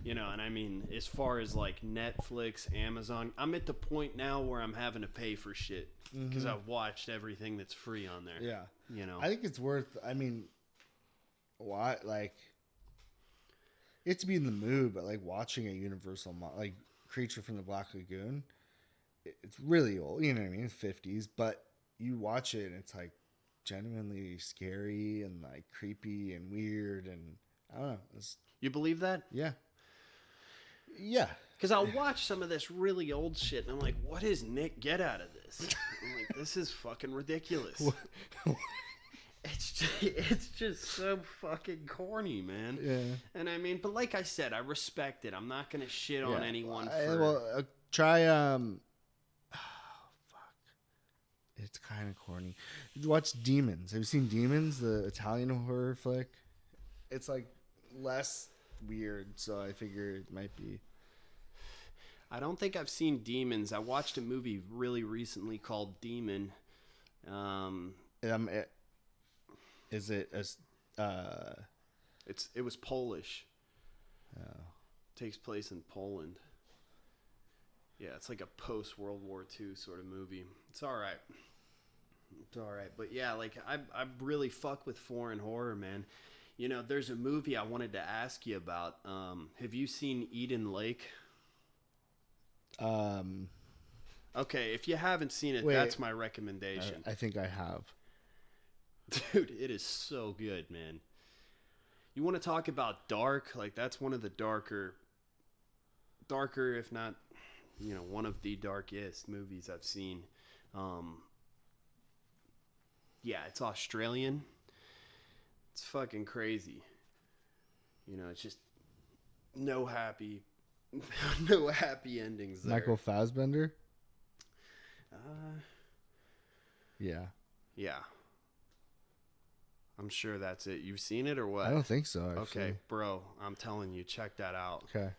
And I mean, as far as like Netflix, Amazon, I'm at the point now where I'm having to pay for shit because I've watched everything that's free on there. Yeah. I think it's worth, why, like, it's to be in the mood, but like watching a Universal, like Creature from the Black Lagoon, it's really old, you know what I mean? It's 50s, but you watch it and it's like genuinely scary and like creepy and weird. And I don't know. You believe that? Yeah. Yeah. Because I'll watch some of this really old shit and I'm like, what does Nick get out of this? I'm like, this is fucking ridiculous. It's just so fucking corny, man. Yeah. And I mean, but like I said, I respect it. I'm not going to shit on anyone try, it's kind of corny. Watch Demons. Have you seen Demons, the Italian horror flick? It's like less weird, so I figure it might be. I don't think I've seen Demons. I watched a movie really recently called Demon. Is it as it was Polish. Oh. Takes place in Poland. Yeah, it's like a post World War II sort of movie. It's all right. But yeah, like I really fuck with foreign horror, man. There's a movie I wanted to ask you about. Have you seen Eden Lake? Okay, if you haven't seen it, that's my recommendation. I think I have. Dude, it is so good, man. You want to talk about dark? Like that's one of the darker, if not, one of the darkest movies I've seen. Yeah, it's Australian. It's fucking crazy. It's just no happy No happy endings there. Michael Fassbender? Yeah. Yeah. I'm sure that's it. You've seen it or what? I don't think so, actually. Okay, bro. I'm telling you, check that out. Okay.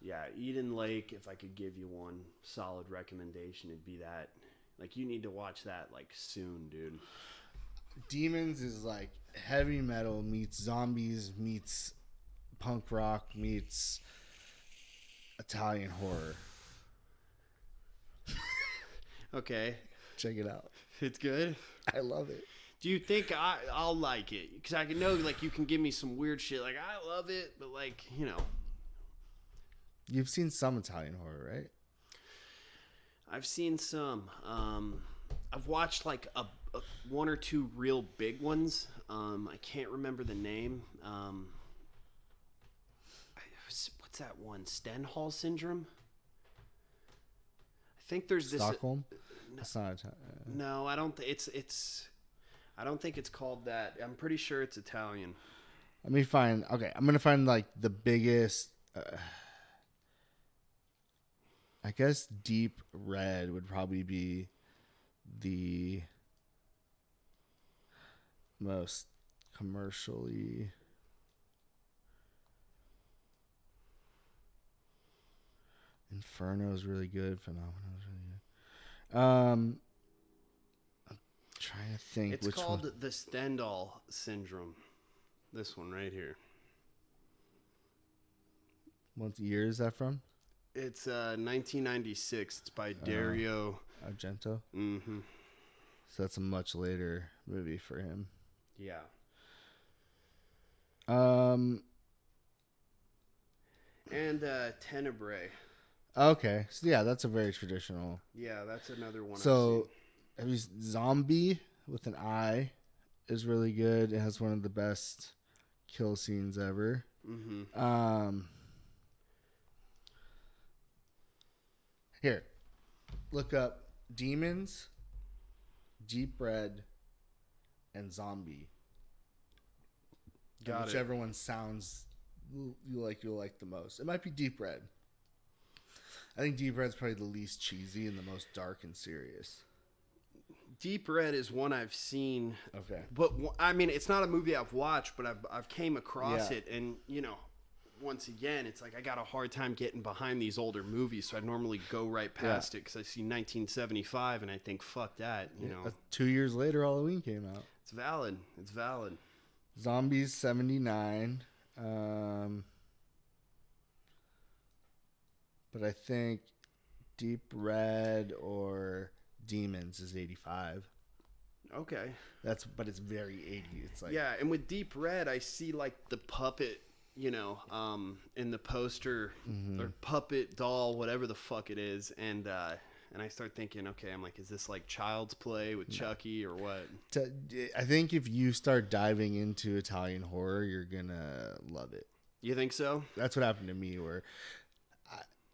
Yeah, Eden Lake, if I could give you one solid recommendation, it'd be that. Like, you need to watch that, like, soon, dude. Demons is like heavy metal meets zombies meets punk rock meets Italian horror. Okay. Check it out. It's good? I love it. Do you think I'll like it? Because I know, like, you can give me some weird shit. Like, I love it, but, like, you know. You've seen some Italian horror, right? I've seen some. I've watched, like, a one or two real big ones. I can't remember the name. What's that one? Stenhall syndrome? I think there's this. Stockholm? That's not Italian. No, I don't. It's. I don't think it's called that. I'm pretty sure it's Italian. Let me find. Okay, I'm gonna find like the biggest. I guess Deep Red would probably be the most commercially. Inferno is really good. Phenomenal is really good. I'm trying to think. It's called the Stendhal syndrome. This one right here. What year is that from? It's 1996. It's by Dario Argento. Mm-hmm. So that's a much later movie for him. Yeah. And Tenebrae. Okay, so yeah, that's a very traditional. Yeah, that's another one. So, have you Zombie with an I is really good. It has one of the best kill scenes ever. Mm-hmm. Here, look up Demons, Deep Red, and Zombie. Got whichever it. one sounds you'll like the most. It might be Deep Red. I think Deep Red's probably the least cheesy and the most dark and serious. Deep Red is one I've seen. Okay. But I mean, it's not a movie I've watched, but I've came across it, and you know, once again, it's like I got a hard time getting behind these older movies, so I normally go right past it because I see 1975 and I think, fuck that, you know. 2 years later, Halloween came out. It's valid. It's valid. Zombies 79. But I think Deep Red or Demons is 85. Okay. But it's very 80s. It's like yeah, and with Deep Red, I see like the puppet, you know, in the poster or puppet doll, whatever the fuck it is, and I start thinking, okay, I'm like, is this like Child's Play with Chucky or what? I think if you start diving into Italian horror, you're gonna love it. You think so? That's what happened to me, where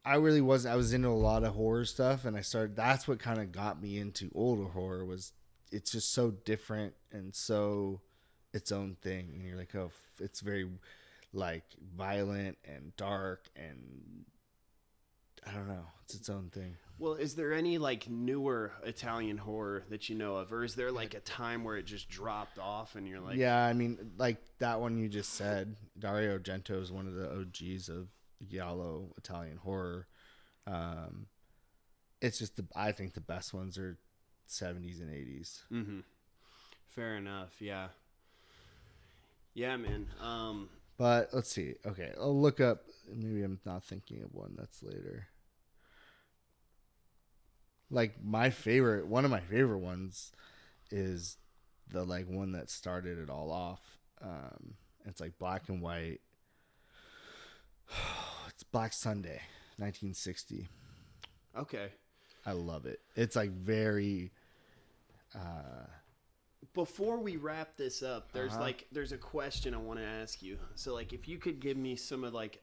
I really wasn't. I was into a lot of horror stuff, and that's what kind of got me into older horror. Was it's just so different and so its own thing, and you're like, oh, it's very like violent and dark, and I don't know, it's its own thing. Well, is there any like newer Italian horror that you know of, or is there like a time where it just dropped off and you're like, yeah, I mean, like that one you just said, Dario Argento is one of the OGs of giallo Italian horror. It's just I think the best ones are 70s and 80s. Mm-hmm. Fair enough. Yeah. Yeah, man. But let's see. Okay, I'll look up. Maybe I'm not thinking of one that's later. Like one of my favorite ones is the like one that started it all off. It's like black and white. It's Black Sunday, 1960. Okay. I love it. It's like very. Before we wrap this up, there's a question I want to ask you. So like, if you could give me some of like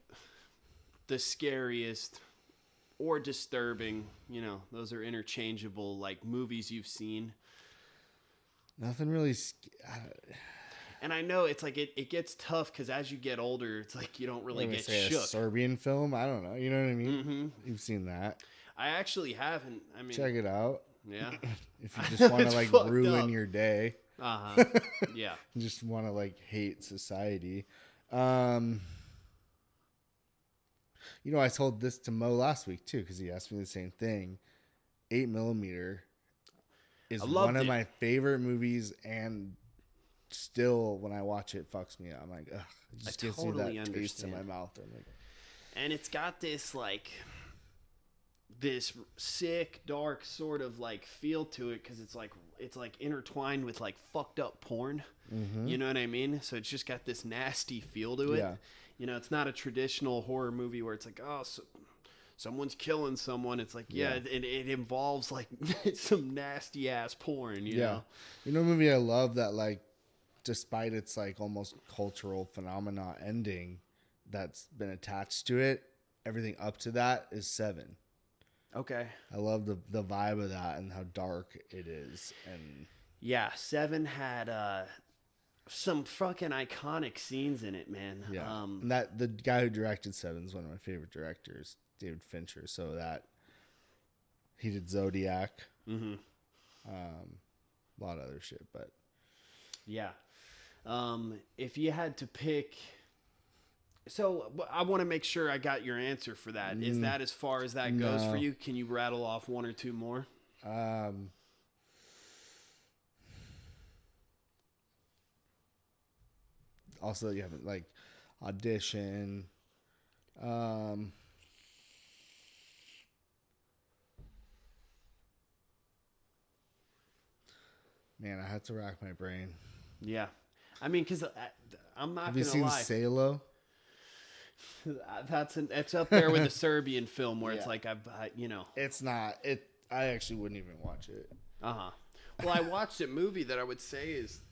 the scariest or disturbing, you know, those are interchangeable, like movies you've seen. Nothing really. And I know it's like it gets tough because as you get older, it's like you don't really get say shook. a Serbian film. I don't know. You know what I mean? Mm-hmm. You've seen that. I actually haven't. I mean, Check it out. Yeah. If you just want to It's like fucked ruin up. your day. Yeah. You just want to like hate society. You know, I told this to Mo last week too because he asked me the same thing. 8mm is one of my favorite movies, and still when I watch it, fucks me up. I'm like, ugh, it just gives me that taste in my mouth. I'm like, and it's got this like this sick, dark sort of like feel to it because it's like intertwined with like fucked up porn. mm-hmm. You know what I mean? So it's just got this nasty feel to it. Yeah. You know, it's not a traditional horror movie where it's like, oh, someone's killing someone. It's like, it involves like some nasty ass porn, you know? You know, a movie I love that, like, despite its like almost cultural phenomena ending that's been attached to it, everything up to that is Seven. Okay. I love the vibe of that and how dark it is. And yeah, Seven had some fucking iconic scenes in it, man. Yeah. And that the guy who directed Seven is one of my favorite directors, David Fincher. So that he did Zodiac, mm-hmm. A lot of other shit, but yeah. If you had to pick, so I want to make sure I got your answer for that. Is that as far as that goes for you? Can you rattle off one or two more? Also, you haven't like Audition. Man, I had to rack my brain. Yeah. I mean, because I'm not going to lie. Have you seen Salo? It's up there with a Serbian film where it's like, you know. It's not. I actually wouldn't even watch it. Uh-huh. Well, I watched a movie that I would say is,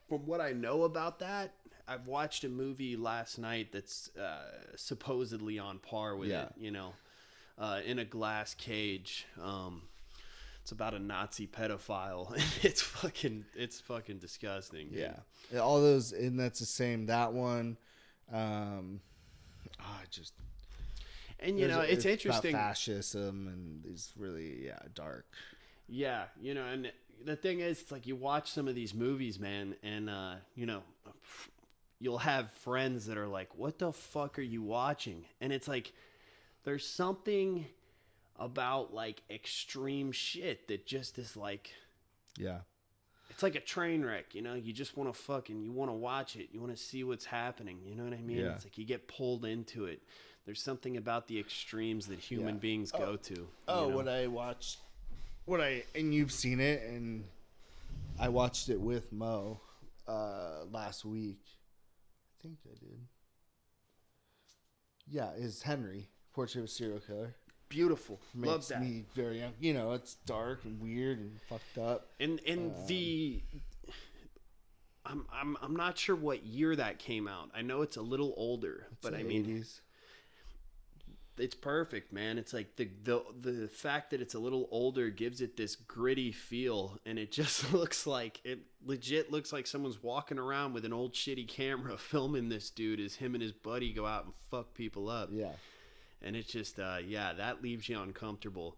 from what I know about that, I've watched a movie last night that's supposedly on par with it, you know, In a Glass Cage. It's about a Nazi pedophile. It's fucking disgusting. Yeah. All those, and that's the same, that one. Just. And, you know, it's interesting. About fascism and these really, dark. Yeah. You know, and the thing is, it's like you watch some of these movies, man, and, you know, you'll have friends that are like, what the fuck are you watching? And it's like, there's something about like extreme shit that just is like, it's like a train wreck, you know? You just want to you want to watch it. You want to see what's happening. You know what I mean? It's like you get pulled into it. There's something about the extremes that human beings go to. What I watched, and you've seen it, and I watched it with Mo last week. I think I did. Yeah, is Henry, Portrait of a Serial Killer. Beautiful. Love Makes that. me very young. You know, it's dark and weird and fucked up. And I'm not sure what year that came out. I know it's a little older, but I mean 80s. It's perfect, man. It's like the fact that it's a little older gives it this gritty feel, and it just legit looks like someone's walking around with an old shitty camera filming this dude as him and his buddy go out and fuck people up. Yeah. And it's just that leaves you uncomfortable,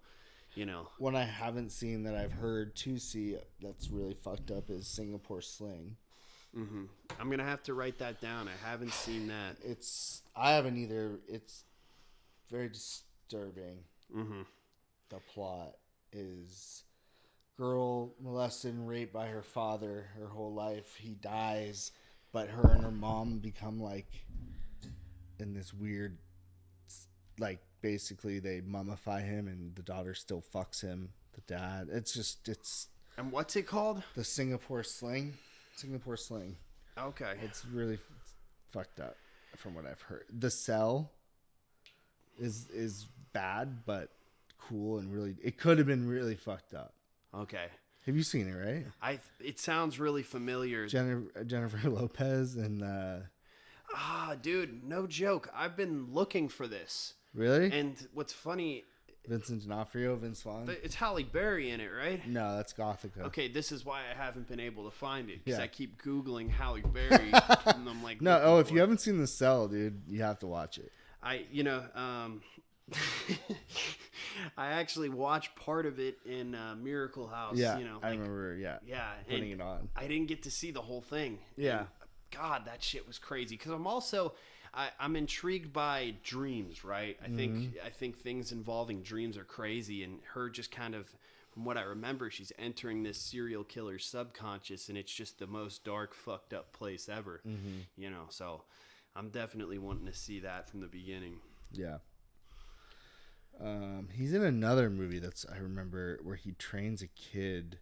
you know. One I haven't seen that I've heard to see that's really fucked up is Singapore Sling. Mm-hmm. I'm gonna have to write that down. I haven't seen that. I haven't either. It's very disturbing. Mm-hmm. The plot is girl molested and raped by her father her whole life. He dies, but her and her mom become like in this weird, like basically they mummify him, and the daughter still fucks him. The dad. It's. And what's it called? The Singapore Sling. Singapore Sling. Okay. It's really fucked up from what I've heard. The Cell is bad, but cool, and really it could have been really fucked up. Okay. Have you seen it, right? It sounds really familiar. Jennifer Lopez and dude, no joke. I've been looking for this. Really? And what's funny, Vincent D'Onofrio, Vince Vaughn. It's Halle Berry in it, right? No, that's Gothica. Okay, this is why I haven't been able to find it, because Yeah. I keep Googling Halle Berry, and I'm like, No, looking if for you it. haven't seen The Cell, dude, you have to watch it. I actually watched part of it in Miracle House. Yeah, I remember. Yeah, putting it on. I didn't get to see the whole thing. Yeah. And, God, that shit was crazy. Because I'm intrigued by dreams, right? I think things involving dreams are crazy, and her just kind of, from what I remember, she's entering this serial killer's subconscious, and it's just the most dark, fucked up place ever. So I'm definitely wanting to see that from the beginning. Yeah. He's in another movie I remember, where he trains a kid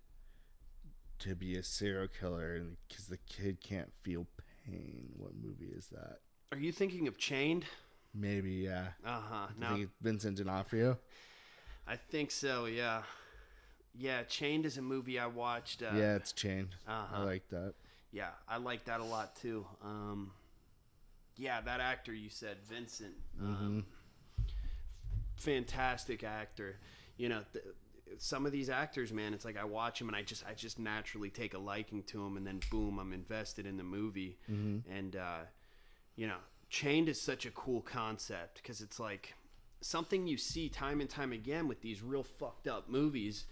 to be a serial killer, and because the kid can't feel pain. What movie is that? Are you thinking of Chained? Maybe, yeah. No, Vincent D'Onofrio. I think so. Yeah. Yeah, Chained is a movie I watched. Yeah, it's Chained. I like that. Yeah, I like that a lot too. Yeah, that actor you said, Vincent. Fantastic actor. Some of these actors, man, it's like I watch them and I just naturally take a liking to them, and then boom, I'm invested in the movie. And Chained is such a cool concept, because it's like something you see time and time again with these real fucked up movies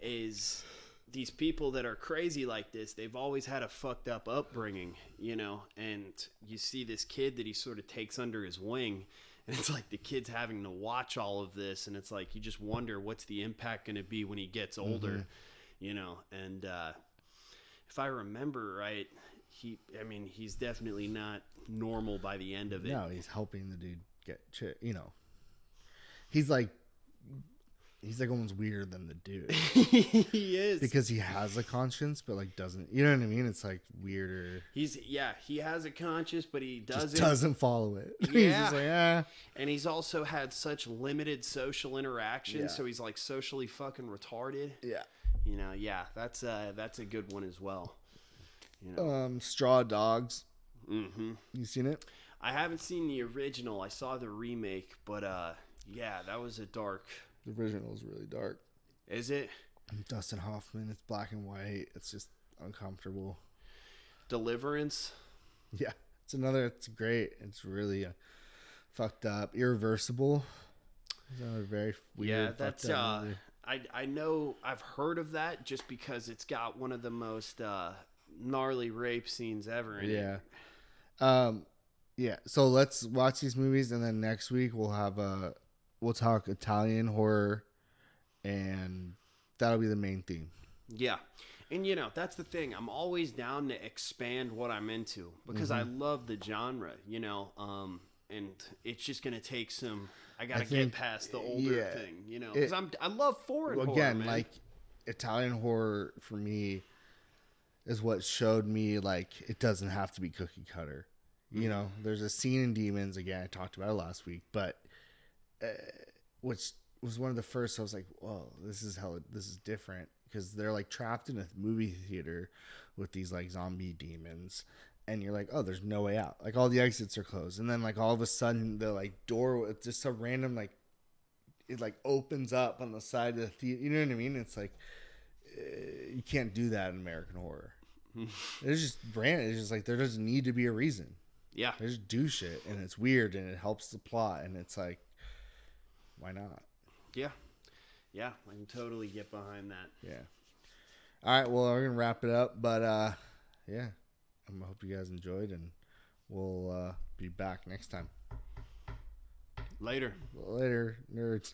is these people that are crazy like this, they've always had a fucked up upbringing, and you see this kid that he sort of takes under his wing. And it's like the kid's having to watch all of this, and it's like you just wonder what's the impact going to be when he gets older, And if I remember right, he's definitely not normal by the end of it. No, he's helping the dude get shit. He's like almost weirder than the dude. He is, because he has a conscience, but like doesn't. You know what I mean? It's like weirder. He has a conscience, but he doesn't follow it. Yeah. He's just like, And he's also had such limited social interaction, so he's like socially fucking retarded. Yeah. Yeah, that's a good one as well. Straw Dogs. You seen it? I haven't seen the original. I saw the remake, but yeah, that was a dark. The original is really dark. Is it? Dustin Hoffman. It's black and white. It's just uncomfortable. Deliverance. Yeah, it's great. It's really fucked up. Irreversible. It's another very weird. Yeah, that's movie. I know I've heard of that just because it's got one of the most gnarly rape scenes ever in it. Yeah. So let's watch these movies, and then next week we'll talk Italian horror, and that'll be the main theme. Yeah. And, that's the thing. I'm always down to expand what I'm into, because I love the genre, and it's just going to take I got to get past the older thing, because I love foreign horror, again, man. like Italian horror for me is what showed me, like, it doesn't have to be cookie cutter. There's a scene in Demons, again, I talked about it last week, but which was one of the first. I was like, "Whoa, this is different," because they're like trapped in a movie theater with these like zombie demons, and you're like, "Oh, there's no way out." Like all the exits are closed, and then like all of a sudden the like door, it's just a random like it like opens up on the side of the theater. You know what I mean? It's like you can't do that in American horror. It's just It's just like there doesn't need to be a reason. Yeah, they just do shit, and it's weird, and it helps the plot, and it's like, why not? Yeah, I can totally get behind that. Yeah. All right, well, we're gonna wrap it up, but yeah, I hope you guys enjoyed, and we'll be back next time. Later, nerds.